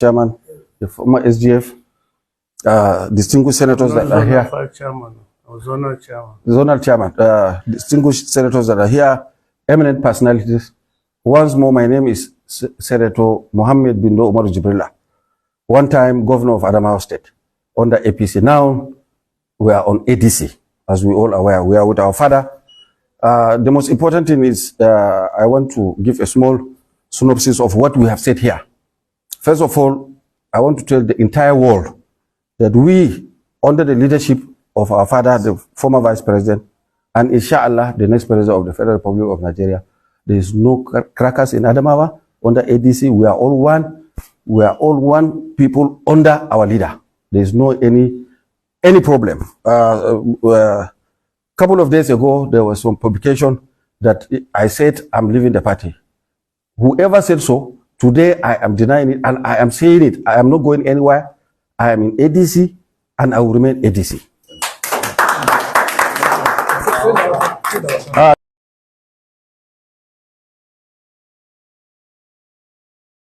Chairman, the former SGF, distinguished senators that are here. Chairman, or zonal chairman. Zonal chairman, distinguished senators that are here, eminent personalities. Once more, my name is Senator Mohammed Bindo Umar Jibrila, one-time governor of Adamawa State under APC. Now we are on ADC, as we all are aware. We are with our father. The most important thing is I want to give a small synopsis of what we have said here. First of all, I want to tell the entire world that we, under the leadership of our father, the former vice president, and inshallah, the next president of the Federal Republic of Nigeria, there is no crackers in Adamawa. Under ADC, we are all one. We are all one people under our leader. There is no any problem. Couple of days ago, there was some publication that I said I'm leaving the party. Whoever said so, today I am denying it, and I am saying it. I am not going anywhere. I am in ADC, and I will remain ADC.